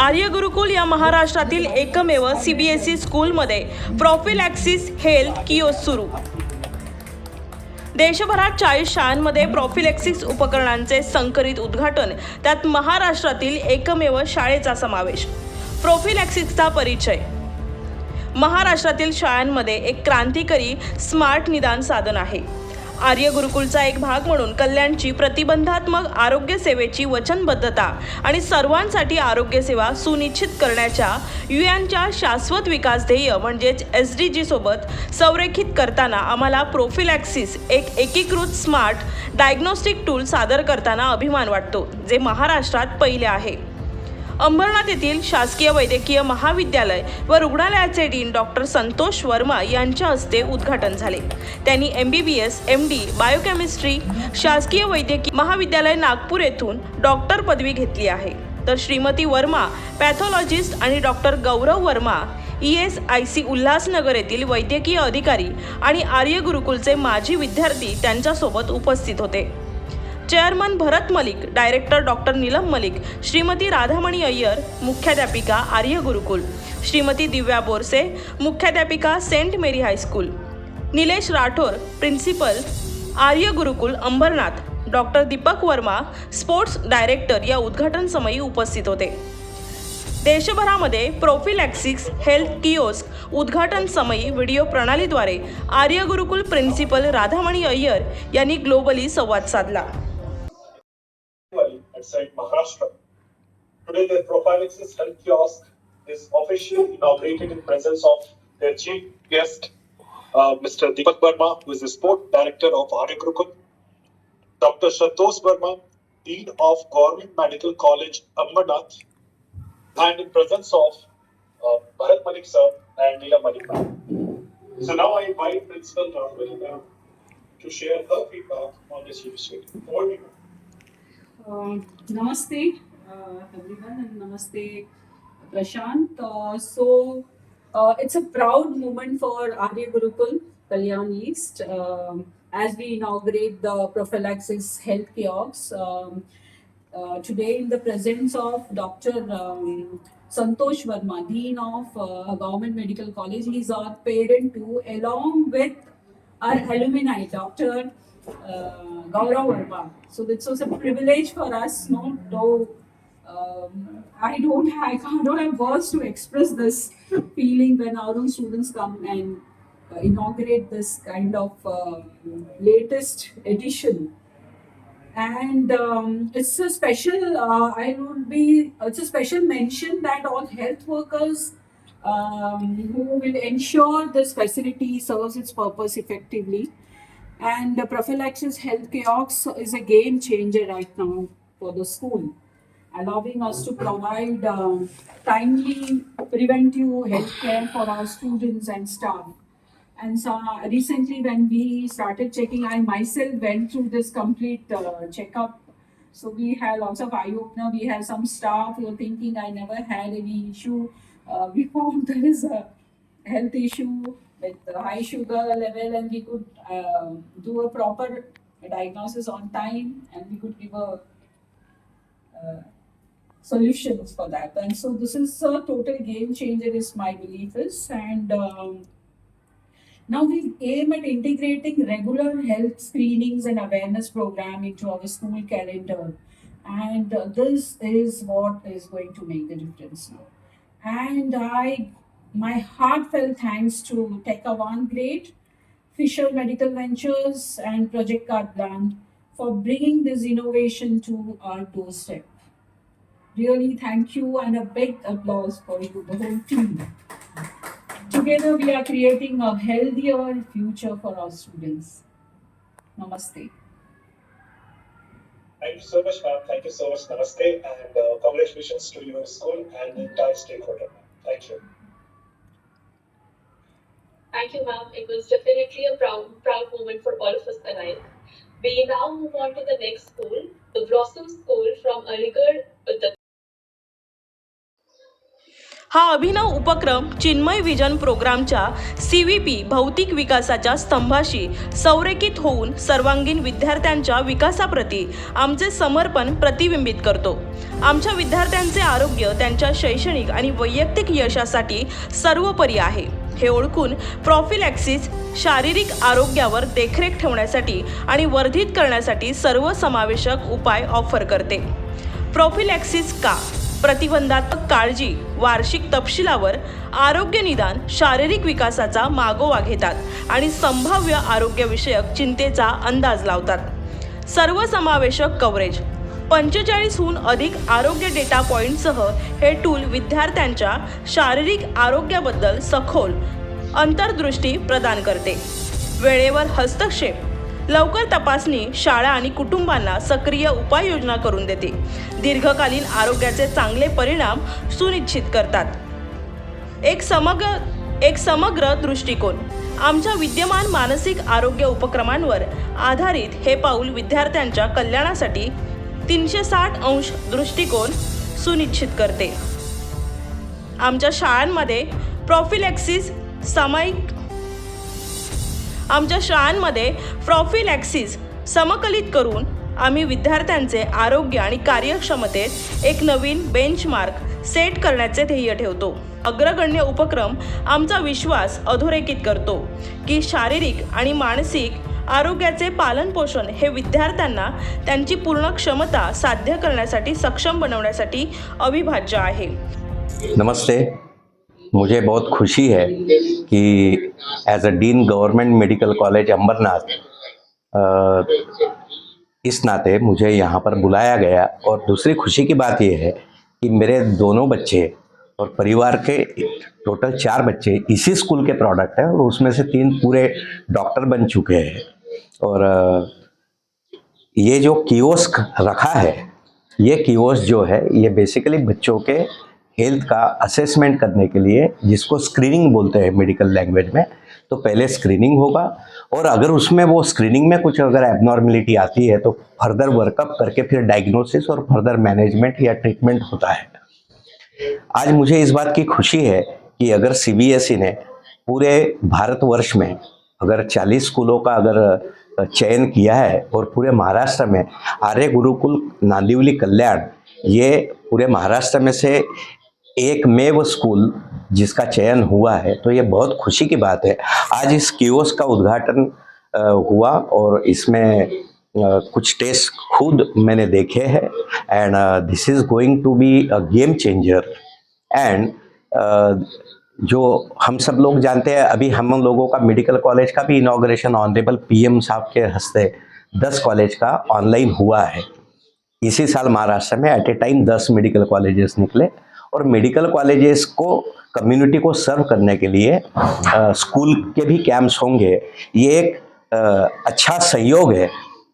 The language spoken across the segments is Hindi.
आर्य गुरुकुल या महाराष्ट्रातील एकमेव CBSE स्कूलमध्ये प्रॉफिलॅक्सिस हेल्थ किओस्क सुरू। देशभरात 40 शाळांमध्ये प्रॉफिलॅक्सिस उपकरणांचे संकलित उद्घाटन, त्यात महाराष्ट्रातील एकमेव शाळेचा समावेश। प्रॉफिलॅक्सिसचा परिचय। महाराष्ट्रातील शाळांमध्ये एक क्रांतिकारी स्मार्ट निदान साधन आहे। आर्य गुरुकुलचा एक भाग म्हणून कल्याणची प्रतिबंधात्मक आरोग्य सेवेची वचनबद्धता आणि सर्वांसाठी आरोग्य सेवा सुनिश्चित करण्याच्या UNच्या शाश्वत विकास ध्येय म्हणजेच SDG सोबत संरेखित करताना आम्हाला प्रॉफिलॅक्सिस एक एकीकृत स्मार्ट डायग्नोस्टिक टूल सादर करताना अभिमान वाटतो, जे महाराष्ट्रात पहिले आहे। अंबरनाथ येथील शासकीय वैद्यकीय महाविद्यालय व रुग्णालयाचे डीन डॉक्टर संतोष वर्मा यांच्या हस्ते उद्घाटन झाले। त्यांनी MBBS MD बायोकेमिस्ट्री शासकीय वैद्यकीय महाविद्यालय नागपूर येथून डॉक्टर पदवी घेतली आहे, तर श्रीमती वर्मा पॅथॉलॉजिस्ट आणि डॉक्टर गौरव वर्मा ESIC उल्हासनगर येथील वैद्यकीय अधिकारी आणि आर्य गुरुकुलचे माजी विद्यार्थी त्यांच्यासोबत उपस्थित होते। Chairman Bharat Malik, director doctor Neelam Malik, Shrimati Radhamani Iyer, मुख्याध्यापिका आर्य गुरुकुल, श्रीमती दिव्या बोरसे, मुख्याध्यापिका Saint Mary high school, Nilesh Rathore, principal Arya Gurukul Ambernath, doctor Deepak Verma, sports director या उद्घाटन समयी उपस्थित होते। देशभरामध्ये प्रॉफिलॅक्सिस हेल्थ किओस्क उद्घाटन समयी व्हिडिओ प्रणालीद्वारे आर्य गुरुकुल प्रिन्सिपल राधामणी अय्यर यांनी ग्लोबली संवाद साधला। Outside Maharashtra. Today, the Prophylaxis Health Kiosk is officially inaugurated in presence of their chief guest, Mr. Deepak Verma, who is the sport director of Arya Gurukul, Dr. Santosh Verma, Dean of Government Medical College, Ambernath, and in presence of Bharat Malik sir and Neela Malik ma'am. So now I invite Principal Rathwari ma'am to share her feedback on this initiative. Over to you. Namaste everyone, and namaste Prashant. It's a proud moment for Arya Gurukul Kalyan East as we inaugurate the Prophylaxis Health Kiosk today in the presence of Dr. Santosh Verma, Dean of Government Medical College. He is our parent too, along with our alumni, Dr. Gaurav Verma. So this was a privilege for us, though I don't have words to express this feeling when our own students come and inaugurate this kind of latest edition. And it's a special, it's a special mention that all health workers who will ensure this facility serves its purpose effectively. And the Prophylaxis Health Kiosk is a game changer right now for the school, allowing us to provide timely preventive health care for our students and staff. And so recently when we started checking, I myself went through this complete checkup. So we had lots of eye-opener. We had some staff who were thinking I never had any issue. We found there is a health issue with high sugar level, and we could do a proper diagnosis on time, and we could give a solutions for that. And so this is a total game changer, is my belief is. And now we aim at integrating regular health screenings and awareness program into our school calendar, and this is what is going to make the difference now. And my heartfelt thanks to Teka One Great, Fisher Medical Ventures, and Project Card Brand for bringing this innovation to our doorstep. Really thank you, and a big applause for you, the whole team. Together we are creating a healthier future for our students. Namaste. Thank you so much, ma'am. Thank you so much. Namaste, and congratulations to your school and the entire stakeholder. Thank you. Thank you, ma'am. It was definitely a proud moment for all of us alive. We now move on to the next school, the Blossom School from Aligarh, Uttar. हा अभिनव उपक्रम चिन्मय विजन प्रोग्रामच्या CVP भौतिक विकासाच्या स्तंभाशी संरेखित होऊन सर्वांगीण विद्यार्थ्यांच्या विकासाप्रती आमचे समर्पण प्रतिबिंबित करतो. आमच्या विद्यार्थ्यांचे आरोग्य त्यांच्या शैक्षणिक आणि वैयक्तिक यशासाठी सर्वोपरी आहे हे ओळखून प्रॉफिलॅक्सिस शारीरिक आरोग्यावर देखरेख ठेवण्यासाठी आणि वर्धित करण्यासाठी सर्वसमावेशक उपाय ऑफर करते. प्रॉफिलॅक्सिस का? प्रतिबंधात्मक काळजी, वार्षिक तपशिलावर आरोग्य निदान, शारीरिक विकासाचा मागोवा घेतात आणि संभाव्य आरोग्यविषयक चिंतेचा अंदाज लावतात. सर्वसमावेशक कव्हरेज 45हून अधिक आरोग्य डेटा पॉइंटसह हे टूल विद्यार्थ्यांच्या शारीरिक आरोग्याबद्दल सखोल अंतर्दृष्टी प्रदान करते. वेळेवर हस्तक्षेप, लवकर तपासणी शाळा आणि कुटुंबांना सक्रिय उपाययोजना करून देते. दीर्घकालीन आरोग्याचे चांगले परिणाम सुनिश्चित करतात. एक समग्र दृष्टिकोन. आमच्या विद्यमान मानसिक आरोग्य उपक्रमांवर आधारित हे पाऊल विद्यार्थ्यांच्या कल्याणासाठी 360 अंश दृष्टिकोन सुनिश्चित करते. आमच्या शाळांमध्ये प्रॉफिलॅक्सिस समकलित करून आम्ही विद्यार्थ्यांचे आरोग्य आणि कार्यक्षमतेत एक नवीन बेंचमार्क सेट करण्याचे ध्येय ठेवतो. अग्रगण्य उपक्रम आमचा विश्वास अधोरेखित करतो की शारीरिक आणि मानसिक आरोग्याचे पालनपोषण हे विद्यार्थ्यांना त्यांची पूर्ण क्षमता साध्य करण्यासाठी सक्षम बनवण्यासाठी अविभाज्य आहे. नमस्ते, मुझे बहुत खुशी है कि as a dean government medical college Ambernath इस नाते मुझे यहाँ पर बुलाया गया. और दूसरी खुशी की बात यह है कि मेरे दोनों बच्चे और परिवार के टोटल 4 बच्चे इसी स्कूल के प्रोडक्ट हैं और उसमें से 3 पूरे डॉक्टर बन चुके हैं. और ये जो कियोस्क रखा है, ये कियोस्क जो है ये बेसिकली बच्चों के हेल्थ का असेसमेंट करने के लिए, जिसको स्क्रीनिंग बोलते हैं मेडिकल लैंग्वेज में, तो पहले स्क्रीनिंग होगा और अगर उसमें वो स्क्रीनिंग में कुछ अगर एबनॉर्मलिटी आती है तो फर्दर वर्कअप करके फिर डायग्नोसिस और फर्दर मैनेजमेंट या ट्रीटमेंट होता है. आज मुझे इस बात की खुशी है कि अगर CBSE ने पूरे भारतवर्ष में अगर 40 स्कूलों का अगर चयन किया है और पूरे महाराष्ट्र में आर्य गुरुकुल नांदिवली कल्याण, ये पूरे महाराष्ट्र में से एकमेव स्कूल जिसका चयन हुआ है, तो ये बहुत खुशी की बात है. आज इस कियोस्क का उद्घाटन हुआ और इसमें कुछ टेस्ट खुद मैंने देखे हैं and this is going to be a game changer. And जो हम सब लोग जानते हैं, अभी हम लोगों का मेडिकल कॉलेज का भी इनॉग्रेशन ऑनरेबल PM साहब के हस्ते 10 कॉलेज का ऑनलाइन हुआ है. इसी साल महाराष्ट्र में at a time 10 medical colleges निकले और मेडिकल कॉलेजेस को कम्युनिटी को सर्व करने के लिए स्कूल के भी कैंप्स होंगे. ये एक अच्छा संयोग है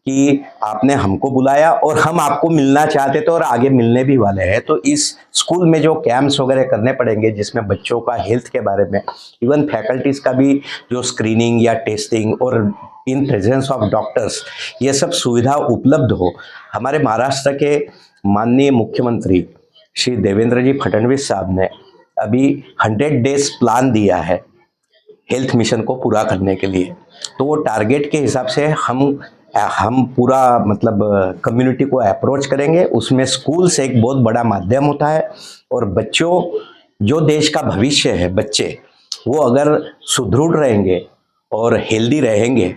कि आपने हमको बुलाया और हम आपको मिलना चाहते थे और आगे मिलने भी वाले हैं. तो इस स्कूल में जो कैंप्स वगैरह करने पड़ेंगे जिसमें बच्चों का हेल्थ के बारे में, इवन फैकल्टीज़ का भी जो स्क्रीनिंग या टेस्टिंग और इन प्रेजेंस ऑफ डॉक्टर्स, ये सब सुविधा उपलब्ध हो. हमारे महाराष्ट्र के माननीय मुख्यमंत्री श्री देवेंद्र जी फडणवीस साहब ने अभी 100 डेज प्लान दिया है हेल्थ मिशन को पूरा करने के लिए. तो वो टारगेट के हिसाब से हम पूरा मतलब कम्युनिटी को अप्रोच करेंगे. उसमें स्कूल से एक बहुत बड़ा माध्यम होता है और बच्चों, जो देश का भविष्य है, बच्चे वो अगर सुदृढ़ रहेंगे और हेल्दी रहेंगे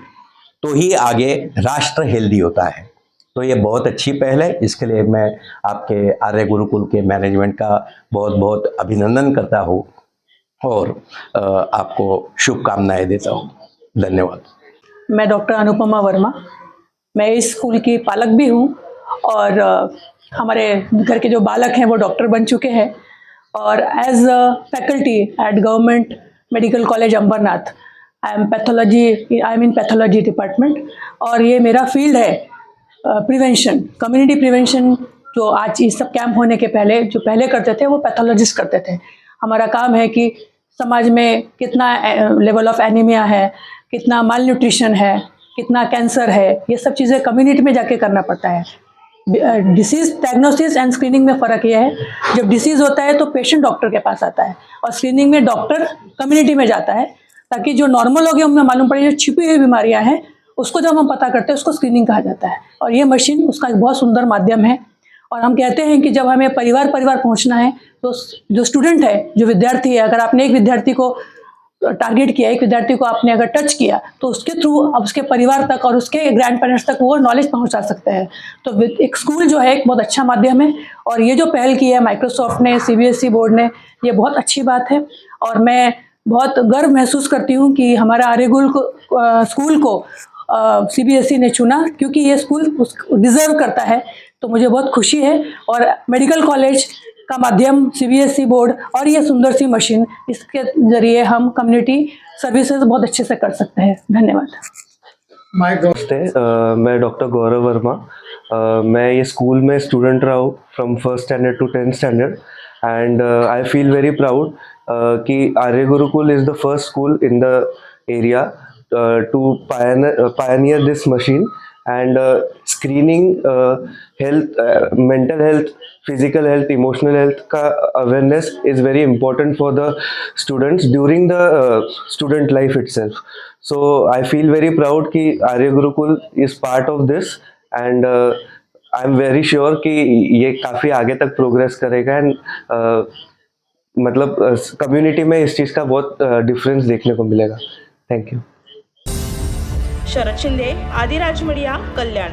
तो ही आगे राष्ट्र हेल्दी होता है. तो ये बहुत अच्छी पहल है. इसके लिए मैं आपके आर्य गुरुकुल के मैनेजमेंट का बहुत बहुत अभिनंदन करता हूँ और आपको शुभकामनाएं देता हूँ. धन्यवाद. मैं डॉक्टर अनुपमा वर्मा, मैं इस स्कूल की पालक भी हूँ और हमारे घर के जो बालक हैं वो डॉक्टर बन चुके हैं. और as a faculty at government medical college Ambernath, I am in pathology department. और ये मेरा फील्ड है प्रिवेंशन, कम्युनिटी प्रिवेंशन. जो आज इस सब कैंप होने के पहले जो पहले करते थे वो पैथोलॉजिस्ट करते थे. हमारा काम है कि समाज में कितना लेवल ऑफ एनीमिया है, कितना माल न्यूट्रिशन है, कितना कैंसर है, ये सब चीज़ें कम्युनिटी में जाके करना पड़ता है. डिसीज डायग्नोसिस एंड स्क्रीनिंग में फ़र्क यह है, जब डिसीज़ होता है तो पेशेंट डॉक्टर के पास आता है और स्क्रीनिंग में डॉक्टर कम्युनिटी में जाता है, ताकि जो नॉर्मल लोग हैं उनमें मालूम पड़े, जो छिपी हुई बीमारियां हैं उसको जब हम पता करते हैं उसको स्क्रीनिंग कहा जाता है। और ये मशीन उसका एक बहुत सुंदर माध्यम है। और हम कहते हैं कि जब हमें परिवार पहुंचना है तो जो स्टूडेंट है, जो विद्यार्थी है, अगर आपने एक विद्यार्थी को टारगेट किया, एक विद्यार्थी को आपने अगर टच किया तो उसके थ्रू अब उसके परिवार तक और उसके ग्रैंड पेरेंट्स तक वो नॉलेज पहुंचा सकते हैं। तो एक स्कूल जो है एक बहुत अच्छा माध्यम है, और ये जो पहल की है माइक्रोसॉफ्ट ने, CBSE बोर्ड ने, ये बहुत अच्छी बात है। और मैं बहुत गर्व महसूस करती हूँ कि हमारा आर्यगुरु स्कूल को CBSE ने चुना, क्योंकि ये स्कूल डिज़र्व करता है। तो मुझे बहुत खुशी है। और मेडिकल कॉलेज का माध्यम, CBSE बोर्ड और ये सुंदर सी मशीन, इसके ज़रिए हम कम्युनिटी सर्विसेज बहुत अच्छे से कर सकते हैं। धन्यवाद। नमस्ते, मैं डॉक्टर गौरव वर्मा। मैं ये स्कूल में स्टूडेंट रहा हूँ from 1st standard to 10th standard, and I feel very proud कि Arya Gurukul is the first school in the area to pioneer this machine, and screening health, mental health, physical health, emotional health का awareness is very important for the students during the student life itself. So I feel very proud कि Arya Gurukul is part of this, and I am very sure कि ये काफ़ी आगे तक प्रोग्रेस करेगा, एंड मतलब कम्युनिटी में इस चीज़ का बहुत डिफरेंस देखने को मिलेगा। Thank you. Sharad Shinde, Adiraj media, Kalyan.